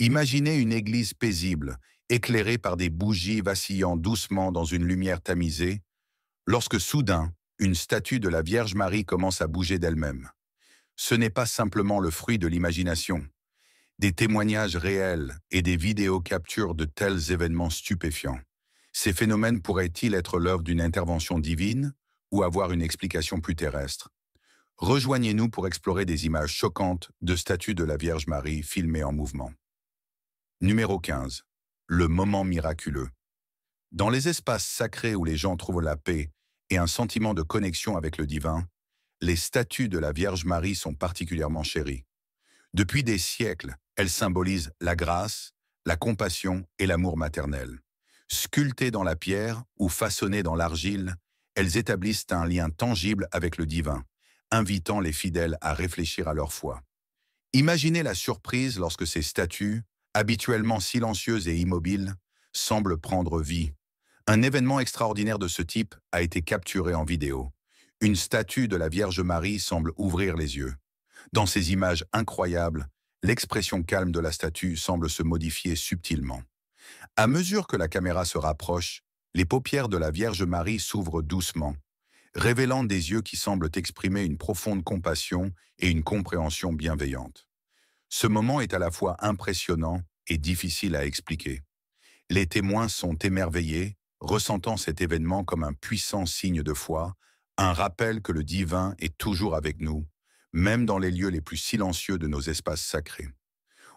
Imaginez une église paisible, éclairée par des bougies vacillant doucement dans une lumière tamisée, lorsque soudain, une statue de la Vierge Marie commence à bouger d'elle-même. Ce n'est pas simplement le fruit de l'imagination. Des témoignages réels et des vidéos capturent de tels événements stupéfiants. Ces phénomènes pourraient-ils être l'œuvre d'une intervention divine ou avoir une explication plus terrestre? Rejoignez-nous pour explorer des images choquantes de statues de la Vierge Marie filmées en mouvement. Numéro 15. Le moment miraculeux. Dans les espaces sacrés où les gens trouvent la paix et un sentiment de connexion avec le divin, les statues de la Vierge Marie sont particulièrement chéries. Depuis des siècles, elles symbolisent la grâce, la compassion et l'amour maternel. Sculptées dans la pierre ou façonnées dans l'argile, elles établissent un lien tangible avec le divin, invitant les fidèles à réfléchir à leur foi. Imaginez la surprise lorsque ces statues, habituellement silencieuses et immobiles, semblent prendre vie. Un événement extraordinaire de ce type a été capturé en vidéo. Une statue de la Vierge Marie semble ouvrir les yeux. Dans ces images incroyables, l'expression calme de la statue semble se modifier subtilement. À mesure que la caméra se rapproche, les paupières de la Vierge Marie s'ouvrent doucement, révélant des yeux qui semblent exprimer une profonde compassion et une compréhension bienveillante. Ce moment est à la fois impressionnant et difficile à expliquer. Les témoins sont émerveillés, ressentant cet événement comme un puissant signe de foi, un rappel que le divin est toujours avec nous, même dans les lieux les plus silencieux de nos espaces sacrés.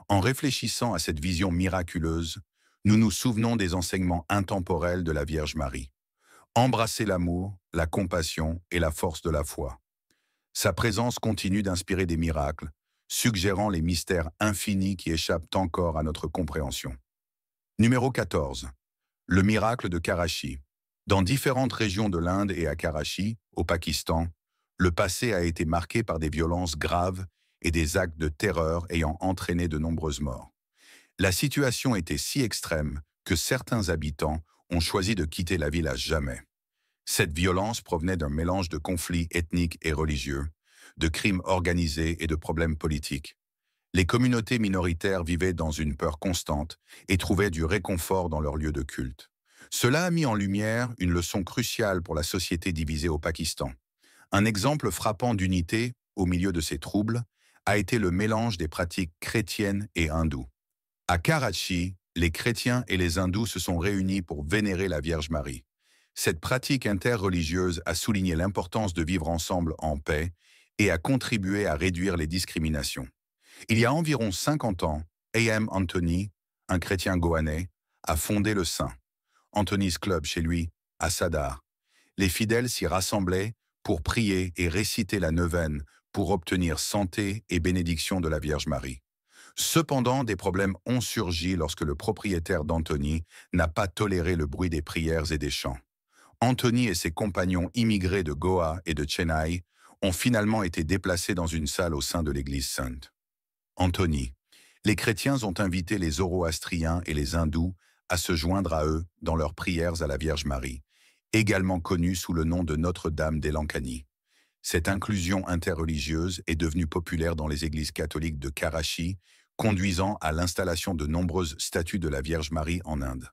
En réfléchissant à cette vision miraculeuse, nous nous souvenons des enseignements intemporels de la Vierge Marie. Embrasser l'amour, la compassion et la force de la foi. Sa présence continue d'inspirer des miracles, suggérant les mystères infinis qui échappent encore à notre compréhension. Numéro 14. Le miracle de Karachi. Dans différentes régions de l'Inde et à Karachi, au Pakistan, le passé a été marqué par des violences graves et des actes de terreur ayant entraîné de nombreuses morts. La situation était si extrême que certains habitants ont choisi de quitter la ville à jamais. Cette violence provenait d'un mélange de conflits ethniques et religieux, de crimes organisés et de problèmes politiques. Les communautés minoritaires vivaient dans une peur constante et trouvaient du réconfort dans leur lieu de culte. Cela a mis en lumière une leçon cruciale pour la société divisée au Pakistan. Un exemple frappant d'unité, au milieu de ces troubles, a été le mélange des pratiques chrétiennes et hindoues. À Karachi, les chrétiens et les hindous se sont réunis pour vénérer la Vierge Marie. Cette pratique interreligieuse a souligné l'importance de vivre ensemble en paix et a contribué à réduire les discriminations. Il y a environ 50 ans, A.M. Anthony, un chrétien goanais, a fondé le St. Anthony's Club chez lui, à Sadar. Les fidèles s'y rassemblaient pour prier et réciter la neuvaine pour obtenir santé et bénédiction de la Vierge Marie. Cependant, des problèmes ont surgi lorsque le propriétaire d'Anthony n'a pas toléré le bruit des prières et des chants. Anthony et ses compagnons immigrés de Goa et de Chennai ont finalement été déplacés dans une salle au sein de l'église sainte. Anthony. Les chrétiens ont invité les zoroastriens et les hindous à se joindre à eux dans leurs prières à la Vierge Marie, également connue sous le nom de Notre-Dame d'Elankani. Cette inclusion interreligieuse est devenue populaire dans les églises catholiques de Karachi, conduisant à l'installation de nombreuses statues de la Vierge Marie en Inde.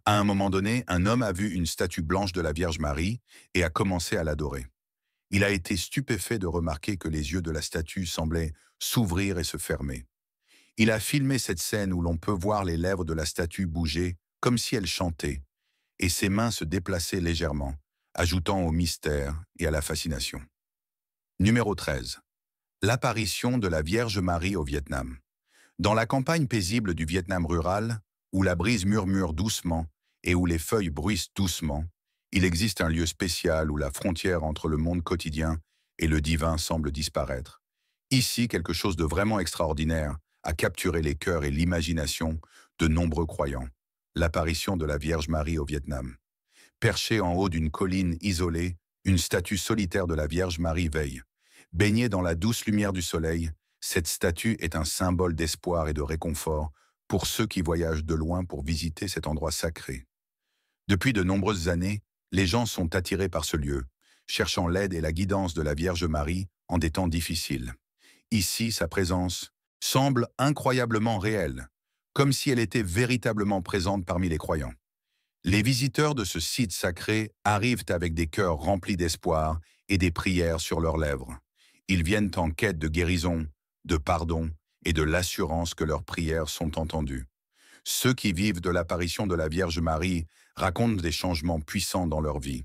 À un moment donné, un homme a vu une statue blanche de la Vierge Marie et a commencé à l'adorer. Il a été stupéfait de remarquer que les yeux de la statue semblaient s'ouvrir et se fermer. Il a filmé cette scène où l'on peut voir les lèvres de la statue bouger comme si elle chantait, et ses mains se déplaçaient légèrement, ajoutant au mystère et à la fascination. Numéro 13. L'apparition de la Vierge Marie au Vietnam. Dans la campagne paisible du Vietnam rural, où la brise murmure doucement et où les feuilles bruissent doucement, il existe un lieu spécial où la frontière entre le monde quotidien et le divin semble disparaître. Ici, quelque chose de vraiment extraordinaire a capturé les cœurs et l'imagination de nombreux croyants. L'apparition de la Vierge Marie au Vietnam. Perchée en haut d'une colline isolée, une statue solitaire de la Vierge Marie veille. Baignée dans la douce lumière du soleil, cette statue est un symbole d'espoir et de réconfort pour ceux qui voyagent de loin pour visiter cet endroit sacré. Depuis de nombreuses années, les gens sont attirés par ce lieu, cherchant l'aide et la guidance de la Vierge Marie en des temps difficiles. Ici, sa présence semble incroyablement réelle, comme si elle était véritablement présente parmi les croyants. Les visiteurs de ce site sacré arrivent avec des cœurs remplis d'espoir et des prières sur leurs lèvres. Ils viennent en quête de guérison, de pardon et de l'assurance que leurs prières sont entendues. Ceux qui vivent de l'apparition de la Vierge Marie racontent des changements puissants dans leur vie.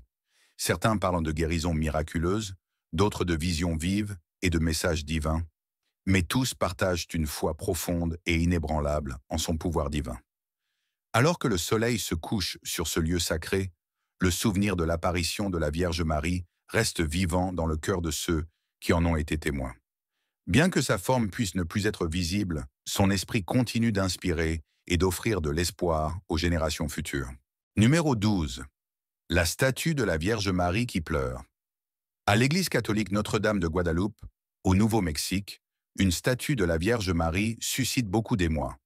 Certains parlent de guérison miraculeuse, d'autres de visions vives et de messages divins, mais tous partagent une foi profonde et inébranlable en son pouvoir divin. Alors que le soleil se couche sur ce lieu sacré, le souvenir de l'apparition de la Vierge Marie reste vivant dans le cœur de ceux qui en ont été témoins. Bien que sa forme puisse ne plus être visible, son esprit continue d'inspirer et d'offrir de l'espoir aux générations futures. Numéro 12. La statue de la Vierge Marie qui pleure. À l'église catholique Notre-Dame de Guadeloupe, au Nouveau-Mexique, une statue de la Vierge Marie suscite beaucoup d'émoi.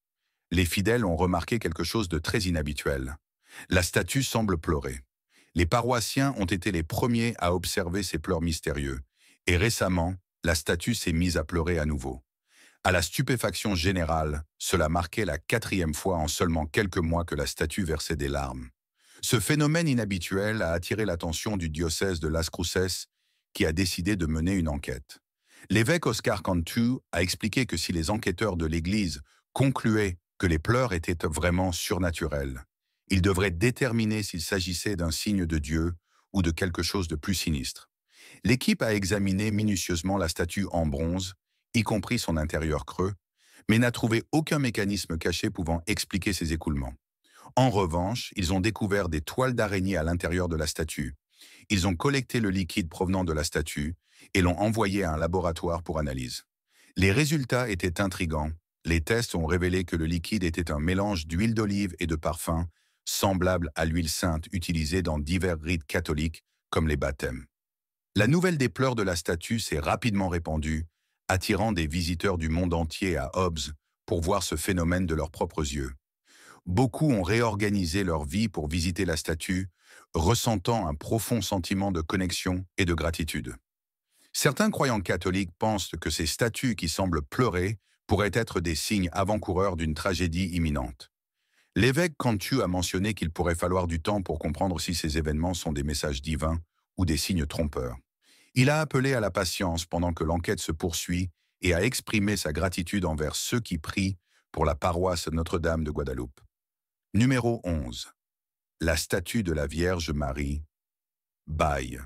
Les fidèles ont remarqué quelque chose de très inhabituel. La statue semble pleurer. Les paroissiens ont été les premiers à observer ces pleurs mystérieux, et récemment, la statue s'est mise à pleurer à nouveau. À la stupéfaction générale, cela marquait la 4e fois en seulement quelques mois que la statue versait des larmes. Ce phénomène inhabituel a attiré l'attention du diocèse de Las Cruces, qui a décidé de mener une enquête. L'évêque Oscar Cantu a expliqué que si les enquêteurs de l'Église concluaient que les pleurs étaient vraiment surnaturels, ils devraient déterminer s'il s'agissait d'un signe de Dieu ou de quelque chose de plus sinistre. L'équipe a examiné minutieusement la statue en bronze, y compris son intérieur creux, mais n'a trouvé aucun mécanisme caché pouvant expliquer ces écoulements. En revanche, ils ont découvert des toiles d'araignée à l'intérieur de la statue. Ils ont collecté le liquide provenant de la statue et l'ont envoyé à un laboratoire pour analyse. Les résultats étaient intrigants. Les tests ont révélé que le liquide était un mélange d'huile d'olive et de parfum, semblable à l'huile sainte utilisée dans divers rites catholiques, comme les baptêmes. La nouvelle des pleurs de la statue s'est rapidement répandue, attirant des visiteurs du monde entier à Hobbs pour voir ce phénomène de leurs propres yeux. Beaucoup ont réorganisé leur vie pour visiter la statue, ressentant un profond sentiment de connexion et de gratitude. Certains croyants catholiques pensent que ces statues qui semblent pleurer pourraient être des signes avant-coureurs d'une tragédie imminente. L'évêque Cantu a mentionné qu'il pourrait falloir du temps pour comprendre si ces événements sont des messages divins ou des signes trompeurs. Il a appelé à la patience pendant que l'enquête se poursuit et a exprimé sa gratitude envers ceux qui prient pour la paroisse Notre-Dame de Guadeloupe. Numéro 11. La statue de la Vierge Marie, Baille.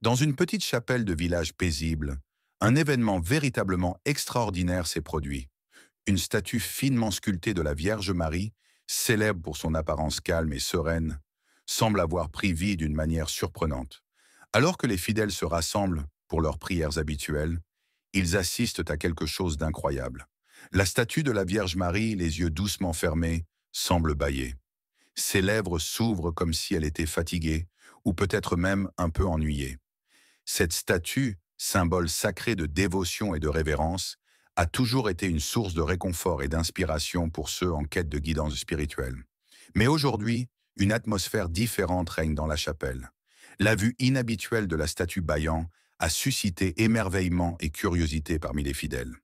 Dans une petite chapelle de village paisible, un événement véritablement extraordinaire s'est produit. Une statue finement sculptée de la Vierge Marie, célèbre pour son apparence calme et sereine, semble avoir pris vie d'une manière surprenante. Alors que les fidèles se rassemblent pour leurs prières habituelles, ils assistent à quelque chose d'incroyable. La statue de la Vierge Marie, les yeux doucement fermés, semble bâiller. Ses lèvres s'ouvrent comme si elle était fatiguée, ou peut-être même un peu ennuyée. Cette statue, symbole sacré de dévotion et de révérence, a toujours été une source de réconfort et d'inspiration pour ceux en quête de guidance spirituelle. Mais aujourd'hui, une atmosphère différente règne dans la chapelle. La vue inhabituelle de la statue bâillant a suscité émerveillement et curiosité parmi les fidèles.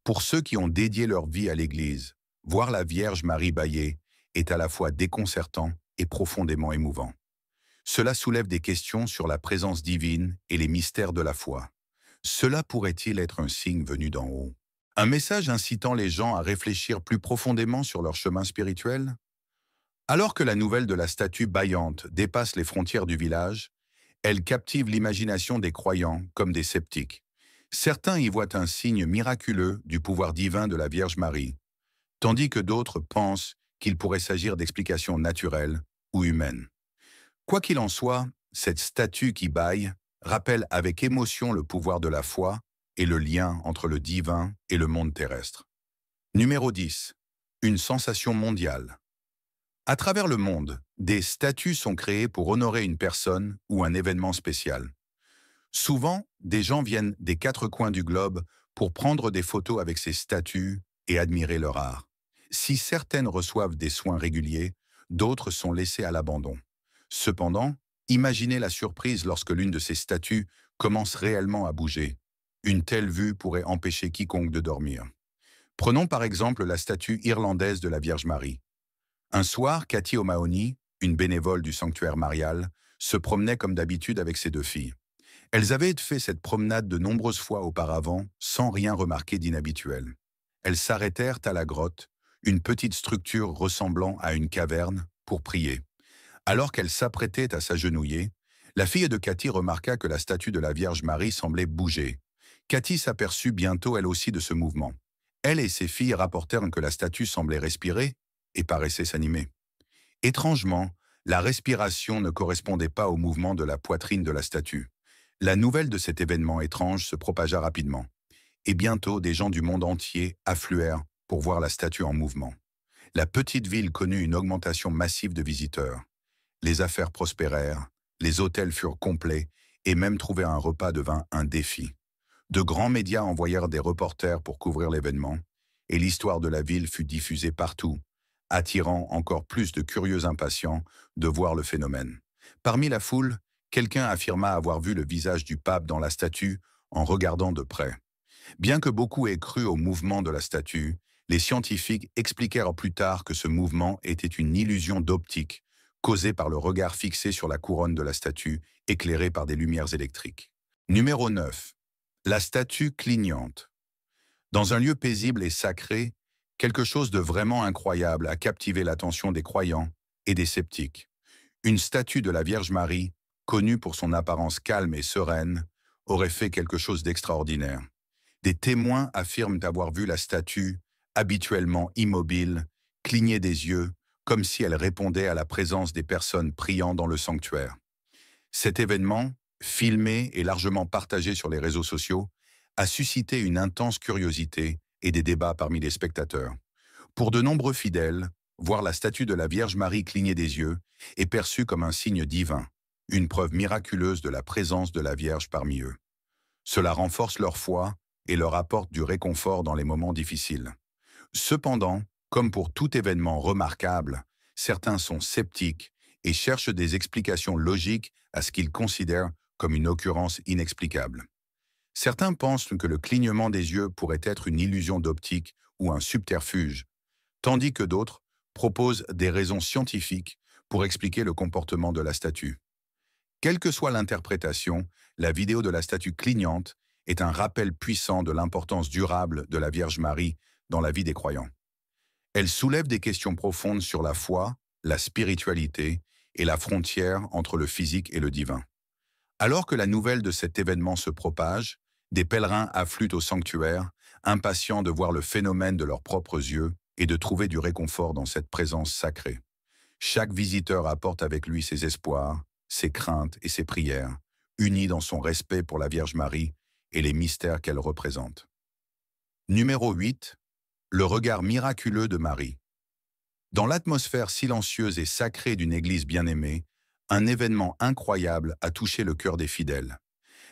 Pour ceux qui ont dédié leur vie à l'Église, voir la Vierge Marie bâiller est à la fois déconcertant et profondément émouvant. Cela soulève des questions sur la présence divine et les mystères de la foi. Cela pourrait-il être un signe venu d'en haut? Un message incitant les gens à réfléchir plus profondément sur leur chemin spirituel? Alors que la nouvelle de la statue bâillante dépasse les frontières du village, elle captive l'imagination des croyants comme des sceptiques. Certains y voient un signe miraculeux du pouvoir divin de la Vierge Marie, tandis que d'autres pensent qu'il pourrait s'agir d'explications naturelles ou humaines. Quoi qu'il en soit, cette statue qui bâille rappelle avec émotion le pouvoir de la foi et le lien entre le divin et le monde terrestre. Numéro 10. Une sensation mondiale. À travers le monde, des statues sont créées pour honorer une personne ou un événement spécial. Souvent, des gens viennent des 4 coins du globe pour prendre des photos avec ces statues et admirer leur art. Si certaines reçoivent des soins réguliers, d'autres sont laissées à l'abandon. Cependant, imaginez la surprise lorsque l'une de ces statues commence réellement à bouger. Une telle vue pourrait empêcher quiconque de dormir. Prenons par exemple la statue irlandaise de la Vierge Marie. Un soir, Cathy O'Mahony, une bénévole du sanctuaire marial, se promenait comme d'habitude avec ses deux filles. Elles avaient fait cette promenade de nombreuses fois auparavant, sans rien remarquer d'inhabituel. Elles s'arrêtèrent à la grotte, une petite structure ressemblant à une caverne, pour prier. Alors qu'elles s'apprêtaient à s'agenouiller, la fille de Cathy remarqua que la statue de la Vierge Marie semblait bouger. Cathy s'aperçut bientôt elle aussi de ce mouvement. Elle et ses filles rapportèrent que la statue semblait respirer et paraissait s'animer. Étrangement, la respiration ne correspondait pas au mouvement de la poitrine de la statue. La nouvelle de cet événement étrange se propagea rapidement, et bientôt des gens du monde entier affluèrent pour voir la statue en mouvement. La petite ville connut une augmentation massive de visiteurs. Les affaires prospérèrent, les hôtels furent complets, et même trouver un repas devint un défi. De grands médias envoyèrent des reporters pour couvrir l'événement, et l'histoire de la ville fut diffusée partout, attirant encore plus de curieux impatients de voir le phénomène. Parmi la foule, quelqu'un affirma avoir vu le visage du pape dans la statue en regardant de près. Bien que beaucoup aient cru au mouvement de la statue, les scientifiques expliquèrent plus tard que ce mouvement était une illusion d'optique, causée par le regard fixé sur la couronne de la statue, éclairée par des lumières électriques. Numéro 9. La statue clignante. Dans un lieu paisible et sacré, quelque chose de vraiment incroyable a captivé l'attention des croyants et des sceptiques. Une statue de la Vierge Marie, connue pour son apparence calme et sereine, aurait fait quelque chose d'extraordinaire. Des témoins affirment avoir vu la statue, habituellement immobile, cligner des yeux, comme si elle répondait à la présence des personnes priant dans le sanctuaire. Cet événement, filmé et largement partagé sur les réseaux sociaux, a suscité une intense curiosité et des débats parmi les spectateurs. Pour de nombreux fidèles, voir la statue de la Vierge Marie cligner des yeux est perçu comme un signe divin, une preuve miraculeuse de la présence de la Vierge parmi eux. Cela renforce leur foi et leur apporte du réconfort dans les moments difficiles. Cependant, comme pour tout événement remarquable, certains sont sceptiques et cherchent des explications logiques à ce qu'ils considèrent comme une occurrence inexplicable. Certains pensent que le clignement des yeux pourrait être une illusion d'optique ou un subterfuge, tandis que d'autres proposent des raisons scientifiques pour expliquer le comportement de la statue. Quelle que soit l'interprétation, la vidéo de la statue clignante est un rappel puissant de l'importance durable de la Vierge Marie dans la vie des croyants. Elle soulève des questions profondes sur la foi, la spiritualité et la frontière entre le physique et le divin. Alors que la nouvelle de cet événement se propage, des pèlerins affluent au sanctuaire, impatients de voir le phénomène de leurs propres yeux et de trouver du réconfort dans cette présence sacrée. Chaque visiteur apporte avec lui ses espoirs, ses craintes et ses prières, unis dans son respect pour la Vierge Marie et les mystères qu'elle représente. Numéro 8. Le regard miraculeux de Marie. Dans l'atmosphère silencieuse et sacrée d'une église bien-aimée, un événement incroyable a touché le cœur des fidèles.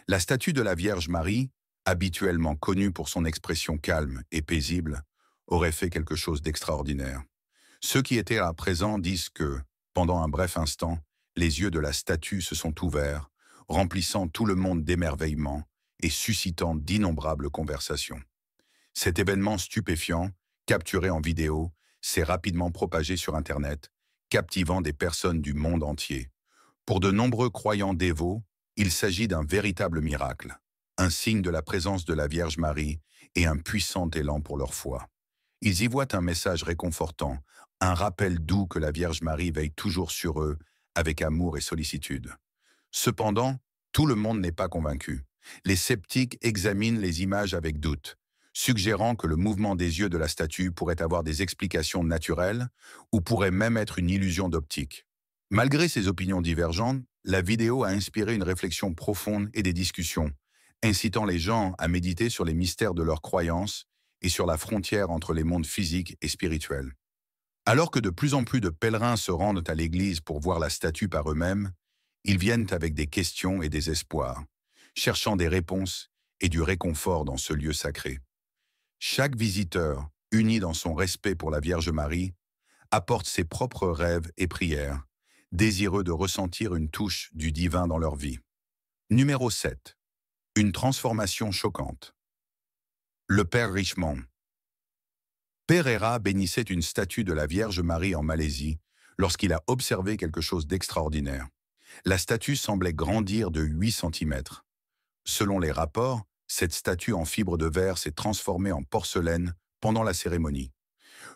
La statue de la Vierge Marie, habituellement connue pour son expression calme et paisible, aurait fait quelque chose d'extraordinaire. Ceux qui étaient là présents disent que, pendant un bref instant, les yeux de la statue se sont ouverts, remplissant tout le monde d'émerveillement et suscitant d'innombrables conversations. Cet événement stupéfiant, capturé en vidéo, s'est rapidement propagé sur Internet, captivant des personnes du monde entier. Pour de nombreux croyants dévots, il s'agit d'un véritable miracle, un signe de la présence de la Vierge Marie et un puissant élan pour leur foi. Ils y voient un message réconfortant, un rappel doux que la Vierge Marie veille toujours sur eux avec amour et sollicitude. Cependant, tout le monde n'est pas convaincu. Les sceptiques examinent les images avec doute, suggérant que le mouvement des yeux de la statue pourrait avoir des explications naturelles ou pourrait même être une illusion d'optique. Malgré ces opinions divergentes, la vidéo a inspiré une réflexion profonde et des discussions, incitant les gens à méditer sur les mystères de leurs croyances et sur la frontière entre les mondes physiques et spirituels. Alors que de plus en plus de pèlerins se rendent à l'église pour voir la statue par eux-mêmes, ils viennent avec des questions et des espoirs, cherchant des réponses et du réconfort dans ce lieu sacré. Chaque visiteur, uni dans son respect pour la Vierge Marie, apporte ses propres rêves et prières, désireux de ressentir une touche du divin dans leur vie. Numéro 7. Une transformation choquante. Le Père Richemond. Pereira bénissait une statue de la Vierge Marie en Malaisie lorsqu'il a observé quelque chose d'extraordinaire. La statue semblait grandir de 8 centimètres. Selon les rapports, cette statue en fibre de verre s'est transformée en porcelaine pendant la cérémonie.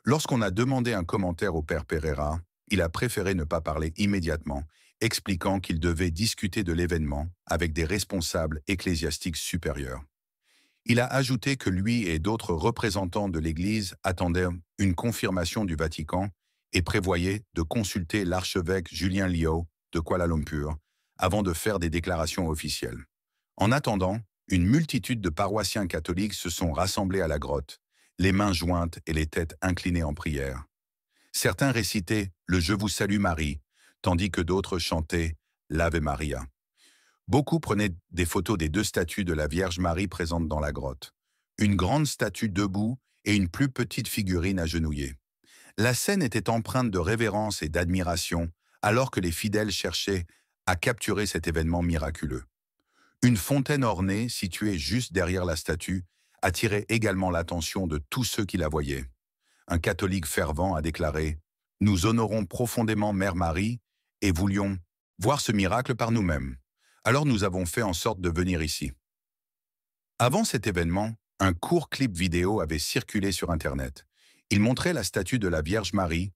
Lorsqu'on a demandé un commentaire au père Pereira, il a préféré ne pas parler immédiatement, expliquant qu'il devait discuter de l'événement avec des responsables ecclésiastiques supérieurs. Il a ajouté que lui et d'autres représentants de l'Église attendaient une confirmation du Vatican et prévoyaient de consulter l'archevêque Julien Liao de Kuala Lumpur avant de faire des déclarations officielles. En attendant, une multitude de paroissiens catholiques se sont rassemblés à la grotte, les mains jointes et les têtes inclinées en prière. Certains récitaient « Le Je vous salue Marie », tandis que d'autres chantaient « l'Ave Maria ». Beaucoup prenaient des photos des deux statues de la Vierge Marie présentes dans la grotte. Une grande statue debout et une plus petite figurine agenouillée. La scène était empreinte de révérence et d'admiration, alors que les fidèles cherchaient à capturer cet événement miraculeux. Une fontaine ornée, située juste derrière la statue, attirait également l'attention de tous ceux qui la voyaient. Un catholique fervent a déclaré « Nous honorons profondément Mère Marie et voulions voir ce miracle par nous-mêmes. Alors nous avons fait en sorte de venir ici. » Avant cet événement, un court clip vidéo avait circulé sur Internet. Il montrait la statue de la Vierge Marie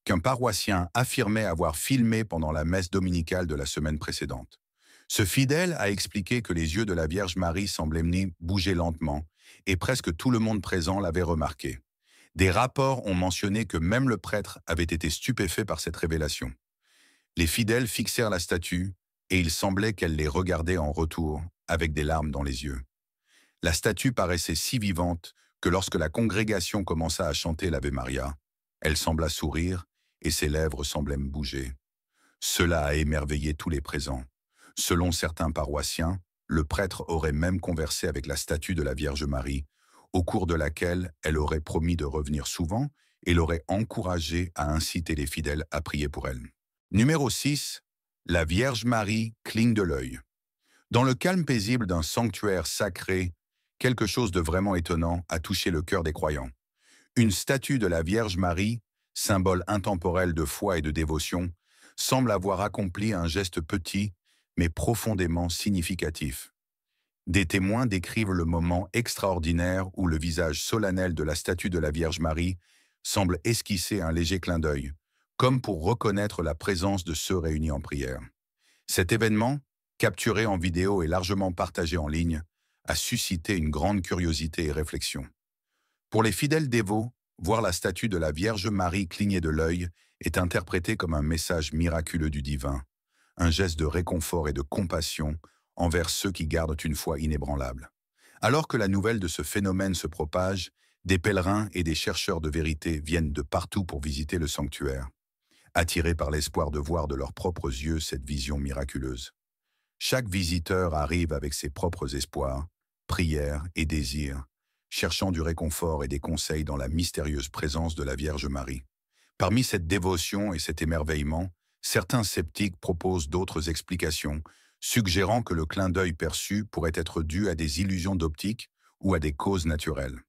qu'un paroissien affirmait avoir filmée pendant la messe dominicale de la semaine précédente. Ce fidèle a expliqué que les yeux de la Vierge Marie semblaient bouger lentement et presque tout le monde présent l'avait remarqué. Des rapports ont mentionné que même le prêtre avait été stupéfait par cette révélation. Les fidèles fixèrent la statue et il semblait qu'elle les regardait en retour avec des larmes dans les yeux. La statue paraissait si vivante que lorsque la congrégation commença à chanter l'Ave Maria, elle sembla sourire et ses lèvres semblaient bouger. Cela a émerveillé tous les présents. Selon certains paroissiens, le prêtre aurait même conversé avec la statue de la Vierge Marie, au cours de laquelle elle aurait promis de revenir souvent et l'aurait encouragé à inciter les fidèles à prier pour elle. Numéro 6. La Vierge Marie cligne de l'œil. Dans le calme paisible d'un sanctuaire sacré, quelque chose de vraiment étonnant a touché le cœur des croyants. Une statue de la Vierge Marie, symbole intemporel de foi et de dévotion, semble avoir accompli un geste petit, mais profondément significatif. Des témoins décrivent le moment extraordinaire où le visage solennel de la statue de la Vierge Marie semble esquisser un léger clin d'œil, comme pour reconnaître la présence de ceux réunis en prière. Cet événement, capturé en vidéo et largement partagé en ligne, a suscité une grande curiosité et réflexion. Pour les fidèles dévots, voir la statue de la Vierge Marie cligner de l'œil est interprété comme un message miraculeux du divin, un geste de réconfort et de compassion envers ceux qui gardent une foi inébranlable. Alors que la nouvelle de ce phénomène se propage, des pèlerins et des chercheurs de vérité viennent de partout pour visiter le sanctuaire, attirés par l'espoir de voir de leurs propres yeux cette vision miraculeuse. Chaque visiteur arrive avec ses propres espoirs, prières et désirs, cherchant du réconfort et des conseils dans la mystérieuse présence de la Vierge Marie. Parmi cette dévotion et cet émerveillement, certains sceptiques proposent d'autres explications, suggérant que le clin d'œil perçu pourrait être dû à des illusions d'optique ou à des causes naturelles.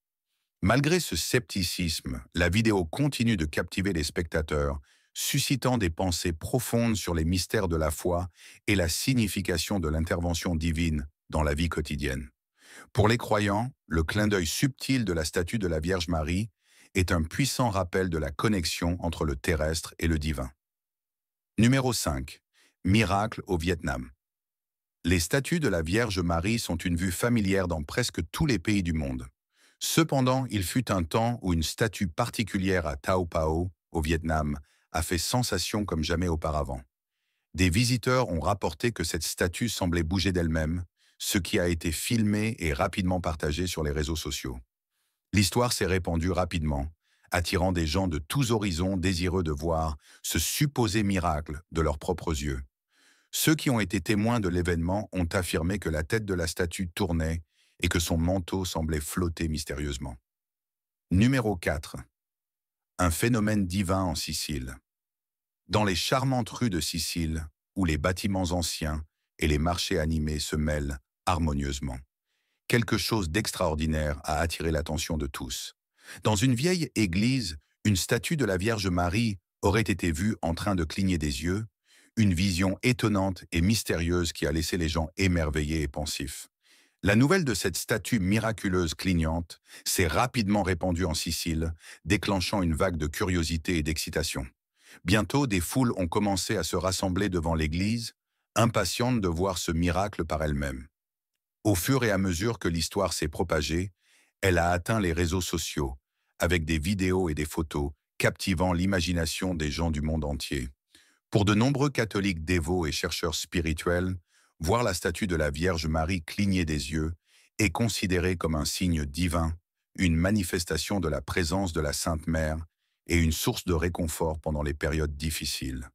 Malgré ce scepticisme, la vidéo continue de captiver les spectateurs, suscitant des pensées profondes sur les mystères de la foi et la signification de l'intervention divine dans la vie quotidienne. Pour les croyants, le clin d'œil subtil de la statue de la Vierge Marie est un puissant rappel de la connexion entre le terrestre et le divin. Numéro 5. Miracle au Vietnam. Les statues de la Vierge Marie sont une vue familière dans presque tous les pays du monde. Cependant, il fut un temps où une statue particulière à Tao Pao, au Vietnam, a fait sensation comme jamais auparavant. Des visiteurs ont rapporté que cette statue semblait bouger d'elle-même, ce qui a été filmé et rapidement partagé sur les réseaux sociaux. L'histoire s'est répandue rapidement, attirant des gens de tous horizons désireux de voir ce supposé miracle de leurs propres yeux. Ceux qui ont été témoins de l'événement ont affirmé que la tête de la statue tournait et que son manteau semblait flotter mystérieusement. Numéro 4. Un phénomène divin en Sicile. Dans les charmantes rues de Sicile, où les bâtiments anciens et les marchés animés se mêlent harmonieusement, quelque chose d'extraordinaire a attiré l'attention de tous. Dans une vieille église, une statue de la Vierge Marie aurait été vue en train de cligner des yeux, une vision étonnante et mystérieuse qui a laissé les gens émerveillés et pensifs. La nouvelle de cette statue miraculeuse clignante s'est rapidement répandue en Sicile, déclenchant une vague de curiosité et d'excitation. Bientôt, des foules ont commencé à se rassembler devant l'église, impatientes de voir ce miracle par elles-mêmes. Au fur et à mesure que l'histoire s'est propagée, elle a atteint les réseaux sociaux, avec des vidéos et des photos captivant l'imagination des gens du monde entier. Pour de nombreux catholiques dévots et chercheurs spirituels, voir la statue de la Vierge Marie cligner des yeux est considéré comme un signe divin, une manifestation de la présence de la Sainte Mère et une source de réconfort pendant les périodes difficiles.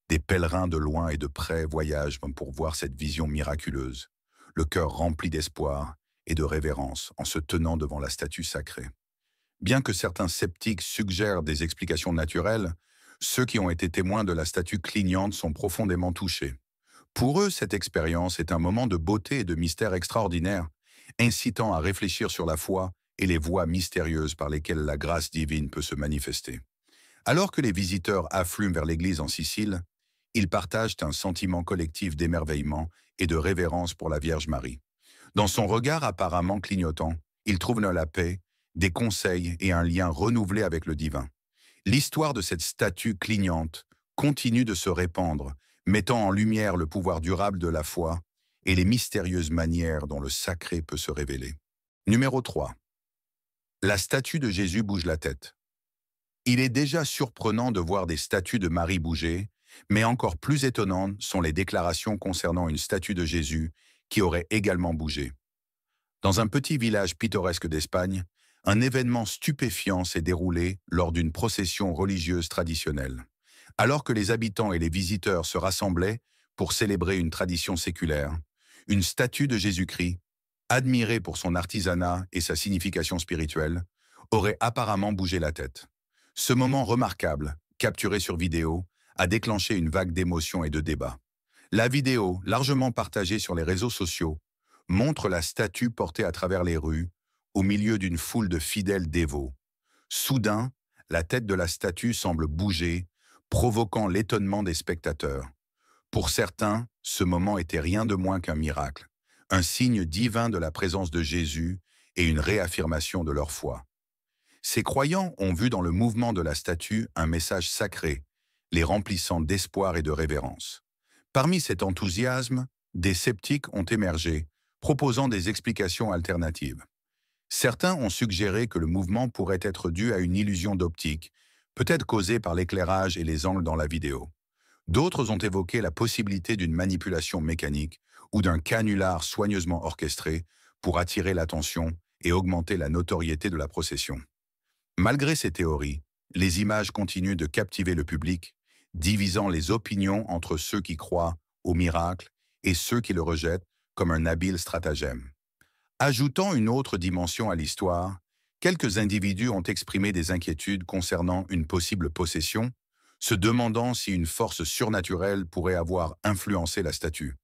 Des pèlerins de loin et de près voyagent pour voir cette vision miraculeuse, le cœur rempli d'espoir et de révérence en se tenant devant la statue sacrée. Bien que certains sceptiques suggèrent des explications naturelles, ceux qui ont été témoins de la statue clignante sont profondément touchés. Pour eux, cette expérience est un moment de beauté et de mystère extraordinaire, incitant à réfléchir sur la foi et les voies mystérieuses par lesquelles la grâce divine peut se manifester. Alors que les visiteurs affluent vers l'église en Sicile, ils partagent un sentiment collectif d'émerveillement et de révérence pour la Vierge Marie. Dans son regard apparemment clignotant, ils trouvent la paix, des conseils et un lien renouvelé avec le divin. L'histoire de cette statue clignante continue de se répandre, mettant en lumière le pouvoir durable de la foi et les mystérieuses manières dont le sacré peut se révéler. Numéro 3. La statue de Jésus bouge la tête. Il est déjà surprenant de voir des statues de Marie bouger, mais encore plus étonnantes sont les déclarations concernant une statue de Jésus qui aurait également bougé. Dans un petit village pittoresque d'Espagne, un événement stupéfiant s'est déroulé lors d'une procession religieuse traditionnelle. Alors que les habitants et les visiteurs se rassemblaient pour célébrer une tradition séculaire, une statue de Jésus-Christ, admirée pour son artisanat et sa signification spirituelle, aurait apparemment bougé la tête. Ce moment remarquable, capturé sur vidéo, a déclenché une vague d'émotions et de débats. La vidéo, largement partagée sur les réseaux sociaux, montre la statue portée à travers les rues, au milieu d'une foule de fidèles dévots. Soudain, la tête de la statue semble bouger, provoquant l'étonnement des spectateurs. Pour certains, ce moment était rien de moins qu'un miracle, un signe divin de la présence de Jésus et une réaffirmation de leur foi. Ces croyants ont vu dans le mouvement de la statue un message sacré, les remplissant d'espoir et de révérence. Parmi cet enthousiasme, des sceptiques ont émergé, proposant des explications alternatives. Certains ont suggéré que le mouvement pourrait être dû à une illusion d'optique, peut-être causée par l'éclairage et les angles dans la vidéo. D'autres ont évoqué la possibilité d'une manipulation mécanique ou d'un canular soigneusement orchestré pour attirer l'attention et augmenter la notoriété de la procession. Malgré ces théories, les images continuent de captiver le public, divisant les opinions entre ceux qui croient au miracle et ceux qui le rejettent comme un habile stratagème. Ajoutant une autre dimension à l'histoire, quelques individus ont exprimé des inquiétudes concernant une possible possession, se demandant si une force surnaturelle pourrait avoir influencé la statue.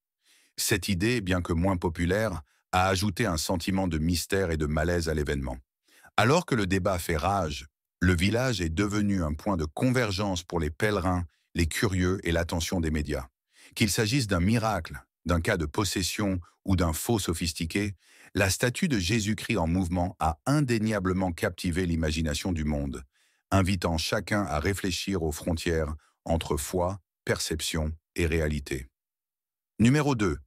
Cette idée, bien que moins populaire, a ajouté un sentiment de mystère et de malaise à l'événement. Alors que le débat fait rage, le village est devenu un point de convergence pour les pèlerins, les curieux et l'attention des médias. Qu'il s'agisse d'un miracle, d'un cas de possession ou d'un faux sophistiqué, la statue de Jésus-Christ en mouvement a indéniablement captivé l'imagination du monde, invitant chacun à réfléchir aux frontières entre foi, perception et réalité. Numéro 2.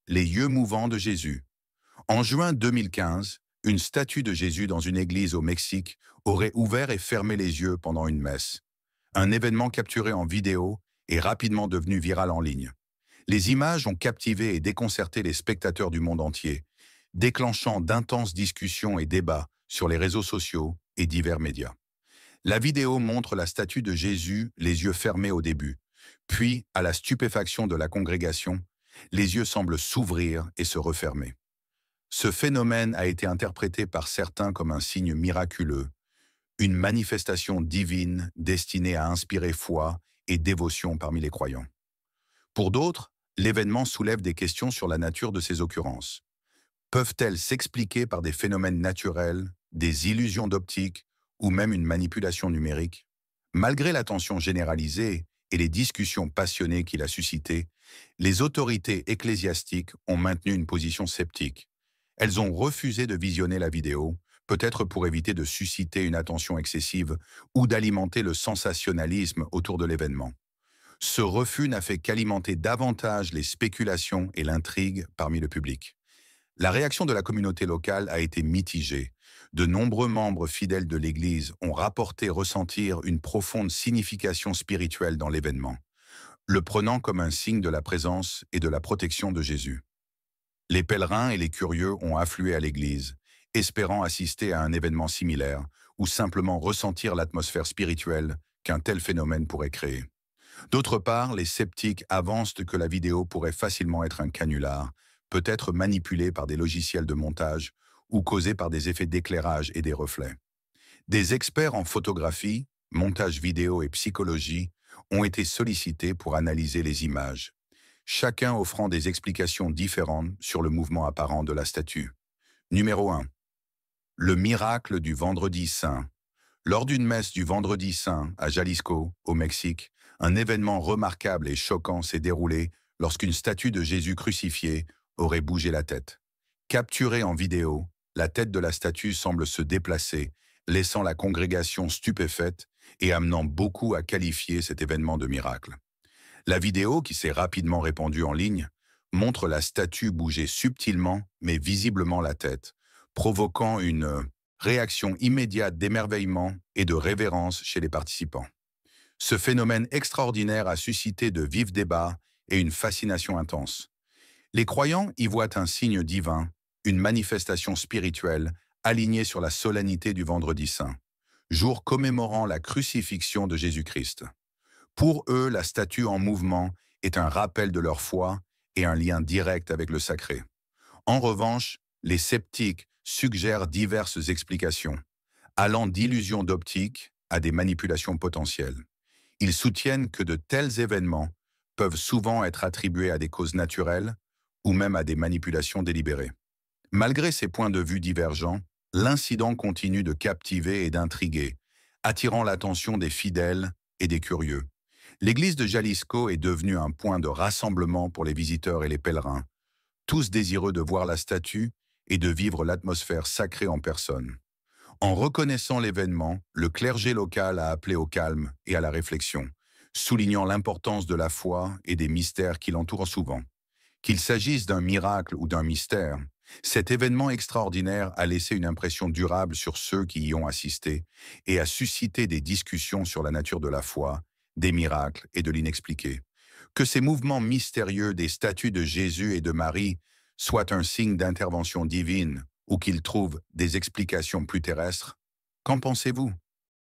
Les yeux mouvants de Jésus. En juin 2015, une statue de Jésus dans une église au Mexique aurait ouvert et fermé les yeux pendant une messe. Un événement capturé en vidéo est rapidement devenu viral en ligne. Les images ont captivé et déconcerté les spectateurs du monde entier, déclenchant d'intenses discussions et débats sur les réseaux sociaux et divers médias. La vidéo montre la statue de Jésus les yeux fermés au début, puis, à la stupéfaction de la congrégation, les yeux semblent s'ouvrir et se refermer. Ce phénomène a été interprété par certains comme un signe miraculeux, une manifestation divine destinée à inspirer foi et dévotion parmi les croyants. Pour d'autres, l'événement soulève des questions sur la nature de ces occurrences. Peuvent-elles s'expliquer par des phénomènes naturels, des illusions d'optique ou même une manipulation numérique. Malgré l'attention généralisée et les discussions passionnées qu'il a suscitées, les autorités ecclésiastiques ont maintenu une position sceptique. Elles ont refusé de visionner la vidéo, peut-être pour éviter de susciter une attention excessive ou d'alimenter le sensationnalisme autour de l'événement. Ce refus n'a fait qu'alimenter davantage les spéculations et l'intrigue parmi le public. La réaction de la communauté locale a été mitigée. De nombreux membres fidèles de l'Église ont rapporté ressentir une profonde signification spirituelle dans l'événement, le prenant comme un signe de la présence et de la protection de Jésus. Les pèlerins et les curieux ont afflué à l'église, espérant assister à un événement similaire ou simplement ressentir l'atmosphère spirituelle qu'un tel phénomène pourrait créer. D'autre part, les sceptiques avancent que la vidéo pourrait facilement être un canular, peut-être manipulée par des logiciels de montage ou causée par des effets d'éclairage et des reflets. Des experts en photographie, montage vidéo et psychologie ont été sollicités pour analyser les images, chacun offrant des explications différentes sur le mouvement apparent de la statue. Numéro 1. Le miracle du Vendredi Saint. Lors d'une messe du Vendredi Saint à Jalisco, au Mexique, un événement remarquable et choquant s'est déroulé lorsqu'une statue de Jésus crucifié aurait bougé la tête. Capturée en vidéo, la tête de la statue semble se déplacer, laissant la congrégation stupéfaite et amenant beaucoup à qualifier cet événement de miracle. La vidéo, qui s'est rapidement répandue en ligne, montre la statue bouger subtilement mais visiblement la tête, provoquant une réaction immédiate d'émerveillement et de révérence chez les participants. Ce phénomène extraordinaire a suscité de vifs débats et une fascination intense. Les croyants y voient un signe divin, une manifestation spirituelle alignée sur la solennité du Vendredi Saint, jour commémorant la crucifixion de Jésus-Christ. Pour eux, la statue en mouvement est un rappel de leur foi et un lien direct avec le sacré. En revanche, les sceptiques suggèrent diverses explications, allant d'illusions d'optique à des manipulations potentielles. Ils soutiennent que de tels événements peuvent souvent être attribués à des causes naturelles ou même à des manipulations délibérées. Malgré ces points de vue divergents, l'incident continue de captiver et d'intriguer, attirant l'attention des fidèles et des curieux. L'église de Jalisco est devenue un point de rassemblement pour les visiteurs et les pèlerins, tous désireux de voir la statue et de vivre l'atmosphère sacrée en personne. En reconnaissant l'événement, le clergé local a appelé au calme et à la réflexion, soulignant l'importance de la foi et des mystères qui l'entourent souvent. Qu'il s'agisse d'un miracle ou d'un mystère, cet événement extraordinaire a laissé une impression durable sur ceux qui y ont assisté et a suscité des discussions sur la nature de la foi, des miracles et de l'inexpliqué. Que ces mouvements mystérieux des statues de Jésus et de Marie soient un signe d'intervention divine ou qu'ils trouvent des explications plus terrestres, qu'en pensez-vous?